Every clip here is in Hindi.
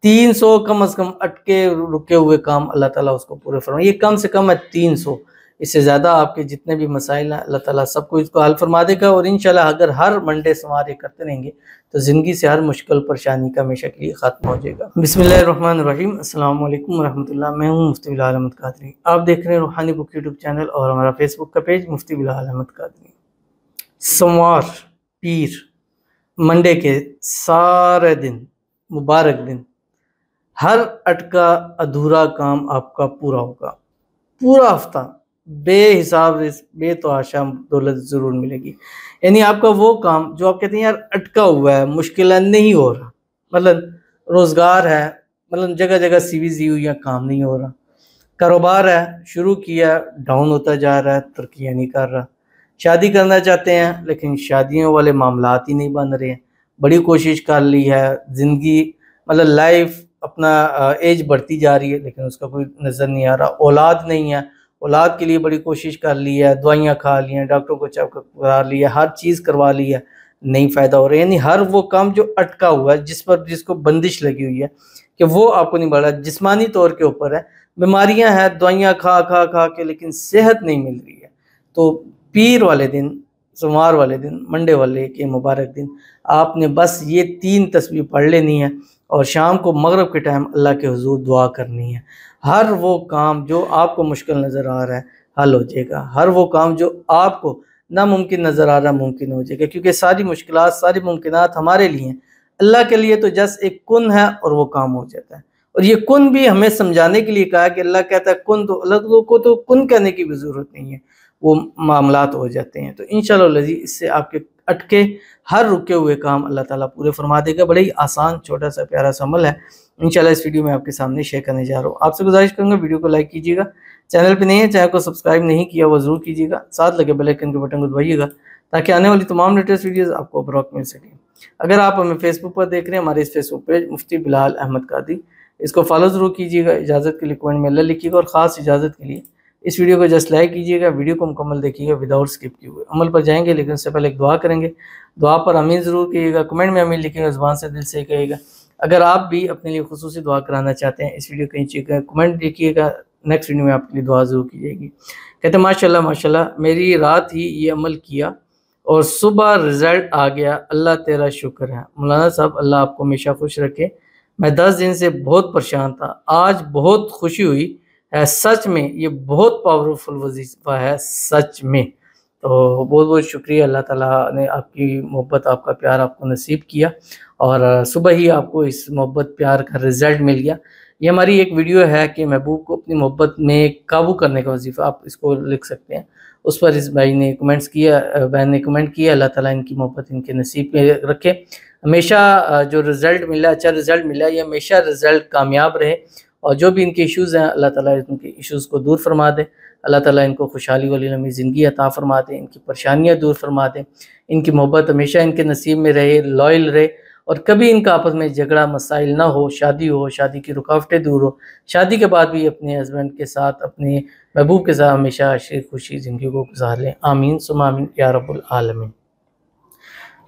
300 कम से कम अटके रुके हुए काम अल्लाह ताला उसको पूरे फरमाए। ये कम से कम है 300, इससे ज़्यादा आपके जितने भी मसाइल हैं अल्लाह ताला सबको इसको हल फरमा देगा। और इंशाल्लाह अगर हर मंडे सोमवार ये करते रहेंगे तो ज़िंदगी से हर मुश्किल परेशानी का हमेशा के लिए ख़त्म हो जाएगा। बिस्मिल्लाहिर्रहमानिर्रहीम, अस्सलाम वालेकुम रहमतुल्लाह। मैं हूँ मुफ्ती बिलाल अहमद कादरी। आप देख रहे हैं रूहानी बुक यूट्यूब चैनल और हमारा फेसबुक का पेज मुफ्ती बिलाल अहमद कादरी। सोमवार, पीर, मंडे के सारे दिन मुबारक दिन, हर अटका अधूरा काम आपका पूरा होगा। पूरा हफ्ता बेहिसाब बेतहाशा दौलत ज़रूर मिलेगी। यानी आपका वो काम जो आप कहते हैं यार अटका हुआ है, मुश्किल है, नहीं हो रहा, मतलब रोज़गार है, मतलब जगह जगह सीवीज़ दी हुई है, काम नहीं हो रहा, कारोबार है, शुरू किया, डाउन होता जा रहा है, तरक्कियाँ नहीं कर रहा, शादी करना चाहते हैं लेकिन शादियों वाले मामलात ही नहीं बन रहे हैं, बड़ी कोशिश कर ली है, ज़िंदगी मतलब लाइफ अपना एज बढ़ती जा रही है लेकिन उसका कोई नज़र नहीं आ रहा, औलाद नहीं है, औलाद के लिए बड़ी कोशिश कर ली है, दवाइयाँ खा ली हैं, डॉक्टरों को चेकअप करा लिया, हर चीज़ करवा ली है, नहीं फ़ायदा हो रहा है। यानी हर वो काम जो अटका हुआ है, जिसको बंदिश लगी हुई है कि वो आपको नहीं बढ़ रहा, जिस्मानी तौर के ऊपर है, बीमारियां हैं, दवाइयाँ खा खा खा के लेकिन सेहत नहीं मिल रही है। तो पीर वाले दिन, सोमवार वाले दिन, मंडे वाले के मुबारक दिन आपने बस ये 3 तस्बीह पढ़ लेनी है और शाम को मगरिब के टाइम अल्लाह के हुजूर दुआ करनी है। हर वो काम जो आपको मुश्किल नज़र आ रहा है हल हो जाएगा, हर वो काम जो आपको नामुमकिन नज़र आ रहा है मुमकिन हो जाएगा, क्योंकि सारी मुश्किलात, सारी मुमकिनात हमारे लिए हैं। अल्लाह के लिए तो जस्ट एक कुन है और वो काम हो जाता है। और ये कुन भी हमें समझाने के लिए कहा कि अल्लाह कहता है कुन, तो अल्लाह को तो कुन कहने की भी ज़रूरत नहीं है, वो मामलात हो जाते हैं। तो इंशाअल्लाह लज़ी इससे आपके अटके हर रुके हुए काम अल्लाह ताला पूरे फरमा देगा। बड़ा ही आसान छोटा सा प्यारा सा अमल है, इंशाअल्लाह इस वीडियो में आपके सामने शेयर करने जा रहा हूँ। आपसे गुजारिश करूँगा वीडियो को लाइक कीजिएगा, चैनल पे नहीं है चैनल को सब्सक्राइब नहीं किया वो ज़रूर कीजिएगा, साथ लगे बेल आइकन के बटन को दबाइएगा ताकि आने वाली तमाम लेटेस्ट वीडियोज़ आपको बरवक्त मिल सके। अगर आप हमें फेसबुक पर देख रहे हैं, हमारे इस फेसबुक पेज मुफ्ती बिलाल अहमद कादरी, इसको फॉलो ज़रूर कीजिएगा। इजाज़त के लिए कमेंट में अल्लाह लिखिएगा और ख़ास इजाज़त के लिए इस वीडियो को जस्ट लाइक कीजिएगा, वीडियो को मुकम्मल देखिएगा विदाउट स्किप किए हुए। अमल पर जाएंगे लेकिन उससे पहले एक दुआ करेंगे, दुआ पर आमीन ज़रूर कीजिएगा, कमेंट में आमीन लिखिएगा, ज़ुबान से दिल से कहिएगा। अगर आप भी अपने लिए खुसूसी दुआ कराना चाहते हैं, इस वीडियो के नीचे कमेंट लिखिएगा, नेक्स्ट वीडियो में आपके लिए दुआ ज़रूर की जाएगी। कहते हैं माशाल्लाह माशाल्लाह, मेरी रात ही ये अमल किया और सुबह रिज़ल्ट आ गया, अल्लाह तेरा शुक्र है। मौलाना साहब अल्लाह आपको हमेशा खुश रखे। मैं 10 दिन से बहुत परेशान था, आज बहुत खुशी हुई है, सच में ये बहुत पावरफुल वजीफ़ा है सच में। तो बहुत बहुत शुक्रिया, अल्लाह ताला ने आपकी मोहब्बत, आपका प्यार आपको नसीब किया और सुबह ही आपको इस मोहब्बत प्यार का रिज़ल्ट मिल गया। ये हमारी एक वीडियो है कि महबूब को अपनी मोहब्बत में काबू करने का वजीफ़ा, आप इसको लिख सकते हैं। उस पर इस भाई ने कमेंट्स किया, बहन ने कमेंट किया, अल्लाह ताला इनकी मोहब्बत इनके नसीब में रखे। हमेशा जो रिज़ल्ट मिला, अच्छा रिज़ल्ट मिला, ये हमेशा रिज़ल्ट कामयाब रहे और जो भी इनके इश्यूज़ हैं अल्लाह ताला इनके इश्यूज़ को दूर फरमा दे। अल्लाह ताला इनको खुशहाली वाली लम्बी ज़िंदगी अता फरमा दे, इनकी परेशानियाँ दूर फरमा दे, इनकी मोहब्बत हमेशा इनके नसीब में रहे, लॉयल रहे और कभी इनका आपस में झगड़ा मसाइल ना हो, शादी हो, शादी की रुकावटें दूर हो, शादी के बाद भी अपने हस्बैंड के साथ, अपने महबूब के साथ हमेशा हंसी खुशी ज़िंदगी को गुजार लें। आमीन सुम्मा आमीन या रब्बुल आलमीन।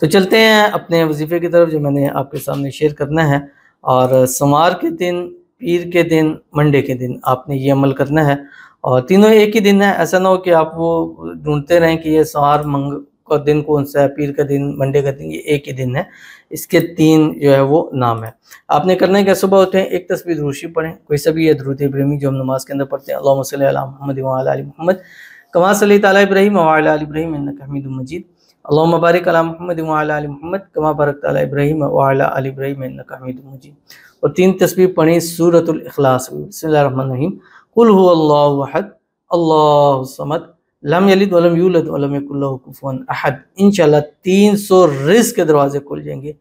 तो चलते हैं अपने वजीफ़े की तरफ जो मैंने आपके सामने शेयर करना है। और सोमवार के दिन, पीर के दिन, मंडे के दिन आपने ये अमल करना है और तीनों एक ही दिन है। ऐसा ना हो कि आप वो ढूंढते रहें कि ये सोमवार का दिन कौन सा है, पीर का दिन, मंडे का दिन, ये एक ही दिन है, इसके 3 जो है वो नाम है। आपने करना है कि सुबह उठें, एक तस्बीह दुरूशी पढ़ें, कोई सा भी है दुरूद इब्राहिमी जो हम नमाज के अंदर पढ़ते हैं, अल्लाहुम्मा सल्ली अला मुहम्मद व अला आलि मुहम्मद कमा सल्लैता अला इब्राहीम व अला आलि इब्राहीम इन्नका हमीदुम मजीद, अल्लाहुम्मा बारिक अला मुहम्मद व अला आलि मुहम्मद कमा बारकता अला इब्राहीम व अला आलि इब्राहीम इन्नका हमीदुम मजीद। और 3 तस्बीह पढ़ें सूरतुल इखलास, बिस्मिल्लाहिर रहमानिर रहीम, कुल हुवल्लाहु अहद अल्लाहु समद लम यलिद वलम यूलद वलम यकुल लहू कुफुवन अहद। इंशाल्लाह 300 रिज़्क़ के दरवाजे खुल जाएंगे।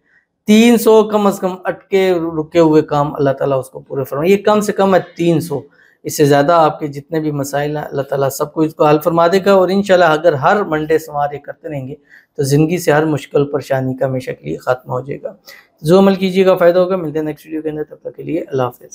300 कम से कम अटके रुके हुए काम अल्लाह ताला उसको पूरे फरमाए। ये कम से कम है 300, इससे ज़्यादा आपके जितने भी मसाइल हैं अल्लाह ताला सबको इसको हल फरमा देगा। और इंशाल्लाह अगर हर मंडे सोमवार ये करते रहेंगे तो ज़िंदगी से हर मुश्किल परेशानी का हमेशा के लिए ख़त्म हो जाएगा। जो अमल कीजिएगा फ़ायदा होगा। मिलते हैं नेक्स्ट वीडियो के अंदर, तब तक के लिए अल्लाह हाफ़िज़।